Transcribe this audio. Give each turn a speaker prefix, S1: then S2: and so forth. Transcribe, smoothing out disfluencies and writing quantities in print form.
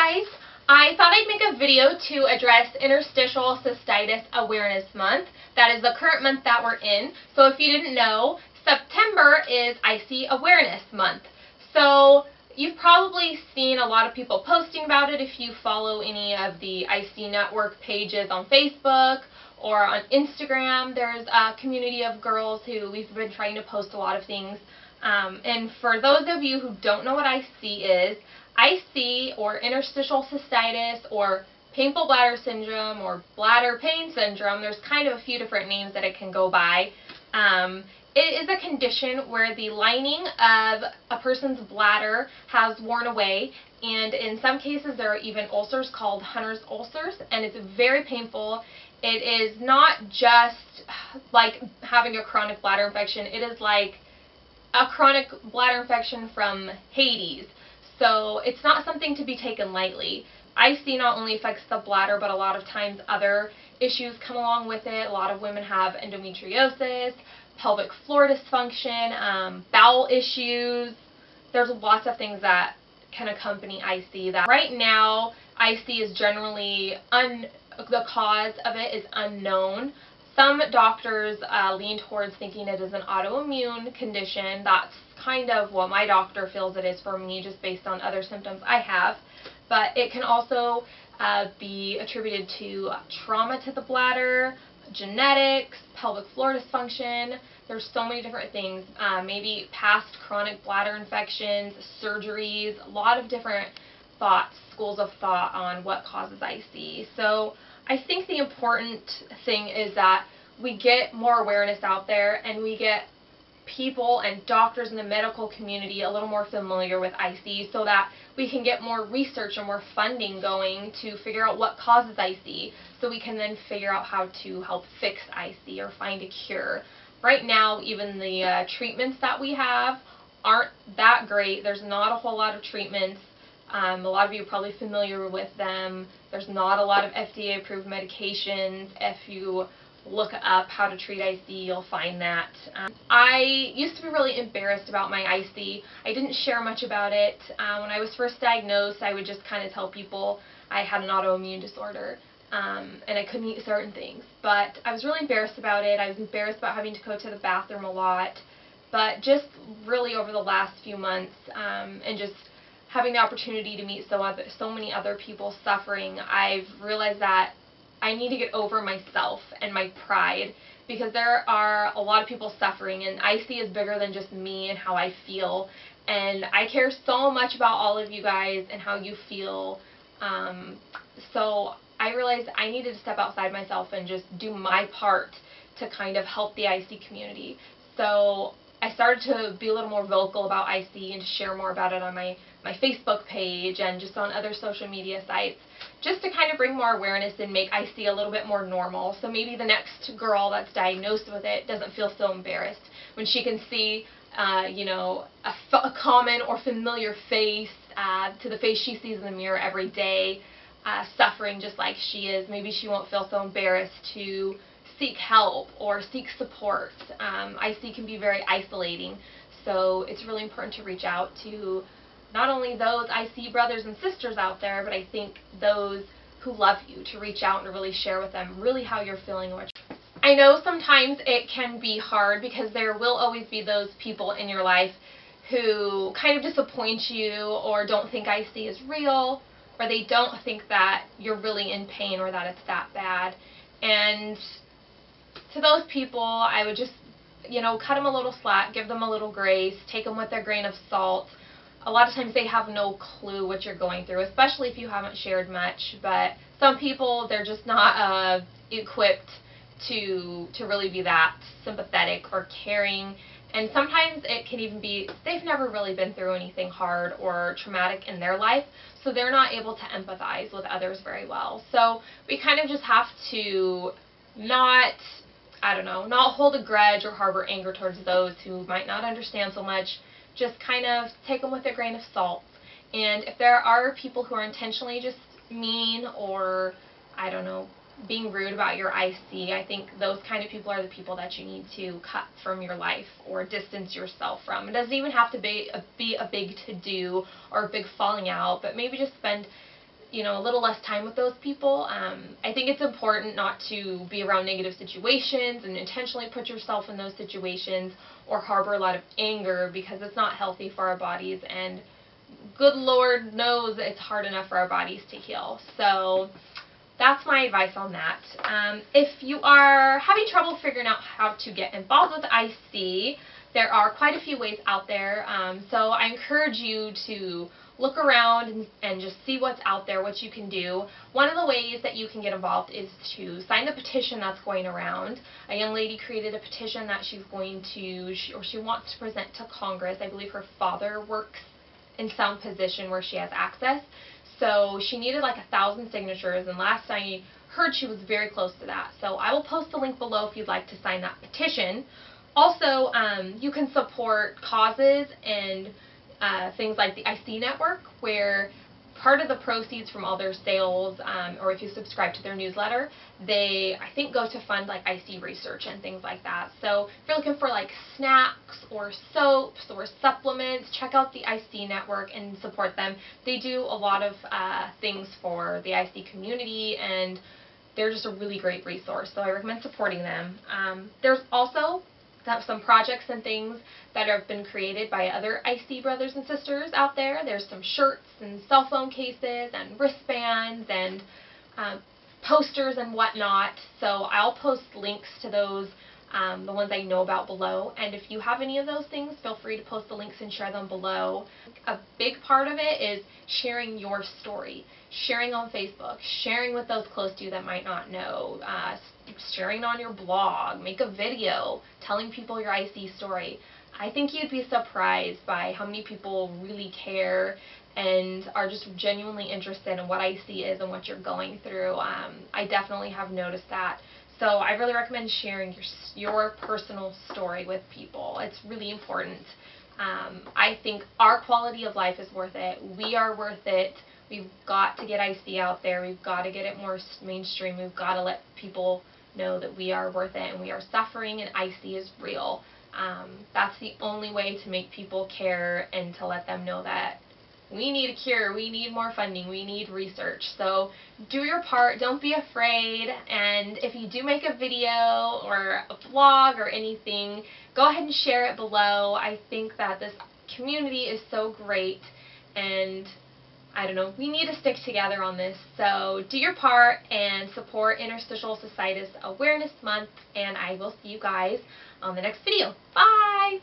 S1: guys! I thought I'd make a video to address Interstitial Cystitis Awareness Month. That is the current month that we're in. So if you didn't know, September is IC Awareness Month. So you've probably seen a lot of people posting about it if you follow any of the IC Network pages on Facebook or on Instagram. There's a community of girls who we've been trying to post a lot of things. And for those of you who don't know what IC is, IC, or interstitial cystitis, or painful bladder syndrome, or bladder pain syndrome, there's kind of a few different names that it can go by. It is a condition where the lining of a person's bladder has worn away, and in some cases there are even ulcers called Hunter's ulcers, and it's very painful. It is not just like having a chronic bladder infection, it is like a chronic bladder infection from Hades. So it's not something to be taken lightly. IC not only affects the bladder, but a lot of times other issues come along with it. A lot of women have endometriosis, pelvic floor dysfunction, bowel issues. There's lots of things that can accompany IC. That right now, IC is generally, the cause of it is unknown. Some doctors lean towards thinking it is an autoimmune condition. That's kind of what my doctor feels it is for me, just based on other symptoms I have. But it can also be attributed to trauma to the bladder, genetics, pelvic floor dysfunction. There's so many different things. Maybe past chronic bladder infections, surgeries, a lot of different schools of thought on what causes IC. So I think the important thing is that we get more awareness out there and we get people and doctors in the medical community a little more familiar with IC, so that we can get more research and more funding going to figure out what causes IC, so we can then figure out how to help fix IC or find a cure. Right now, even the treatments that we have aren't that great. There's not a whole lot of treatments. A lot of you are probably familiar with them. There's not a lot of FDA-approved medications. If you look up how to treat IC, you'll find that. I used to be really embarrassed about my IC. I didn't share much about it. When I was first diagnosed, I would just kind of tell people I had an autoimmune disorder and I couldn't eat certain things. But I was really embarrassed about it. I was embarrassed about having to go to the bathroom a lot. But just really over the last few months and just having the opportunity to meet so many other people suffering, I've realized that I need to get over myself and my pride, because there are a lot of people suffering, and IC is bigger than just me and how I feel, and I care so much about all of you guys and how you feel. So I realized I needed to step outside myself and just do my part to kind of help the IC community. So I started to be a little more vocal about IC and to share more about it on my Facebook page and just on other social media sites, just to kind of bring more awareness and make IC a little bit more normal. So maybe the next girl that's diagnosed with it doesn't feel so embarrassed when she can see, you know, a common or familiar face to the face she sees in the mirror every day, suffering just like she is. Maybe she won't feel so embarrassed to seek help or seek support. IC can be very isolating, so it's really important to reach out to not only those IC brothers and sisters out there, but I think those who love you, to reach out and to really share with them really how you're feeling. I know sometimes it can be hard because there will always be those people in your life who kind of disappoint you or don't think IC is real, or they don't think that you're really in pain or that it's that bad. And to those people, I would just, you know, cut them a little slack, give them a little grace, take them with a grain of salt. A lot of times they have no clue what you're going through, especially if you haven't shared much. But some people, they're just not equipped to really be that sympathetic or caring. And sometimes it can even be they've never really been through anything hard or traumatic in their life, so they're not able to empathize with others very well. So we kind of just have to not hold a grudge or harbor anger towards those who might not understand so much. Just kind of take them with a grain of salt. And if there are people who are intentionally just mean or, I don't know, being rude about your IC, I think those kind of people are the people that you need to cut from your life or distance yourself from. It doesn't even have to be a big to-do or a big falling out, but maybe just spend a little less time with those people. I think it's important not to be around negative situations and intentionally put yourself in those situations or harbor a lot of anger, because it's not healthy for our bodies, and good Lord knows it's hard enough for our bodies to heal. So that's my advice on that. If you are having trouble figuring out how to get involved with IC, there are quite a few ways out there. So I encourage you to look around and just see what's out there, what you can do. One of the ways that you can get involved is to sign the petition that's going around. A young lady created a petition that she's going to, or she wants to present to Congress. I believe her father works in some position where she has access. So she needed like 1,000 signatures, and last I heard she was very close to that. So I will post the link below if you'd like to sign that petition. Also, you can support causes and things like the IC Network, where part of the proceeds from all their sales, or if you subscribe to their newsletter, they, I think, go to fund like IC research and things like that. So if you're looking for like snacks or soaps or supplements, check out the IC Network and support them. They do a lot of things for the IC community, and they're just a really great resource, so I recommend supporting them. There's also some projects and things that have been created by other IC brothers and sisters out there. There's some shirts and cell phone cases and wristbands and posters and whatnot. So I'll post links to those, the ones I know about, below. And if you have any of those things, feel free to post the links and share them below. A big part of it is sharing your story, sharing on Facebook, sharing with those close to you that might not know, sharing on your blog, make a video telling people your IC story. I think you'd be surprised by how many people really care and are just genuinely interested in what IC is and what you're going through. I definitely have noticed that. So I really recommend sharing your personal story with people. It's really important. I think our quality of life is worth it. We are worth it. We've got to get IC out there. We've got to get it more mainstream. We've got to let people know that we are worth it and we are suffering and IC is real. That's the only way to make people care and to let them know that we need a cure, we need more funding, we need research. So do your part, don't be afraid, and if you do make a video or a blog or anything, go ahead and share it below. I think that this community is so great, and I don't know, we need to stick together on this. So do your part and support Interstitial Cystitis Awareness Month, and I will see you guys on the next video. Bye!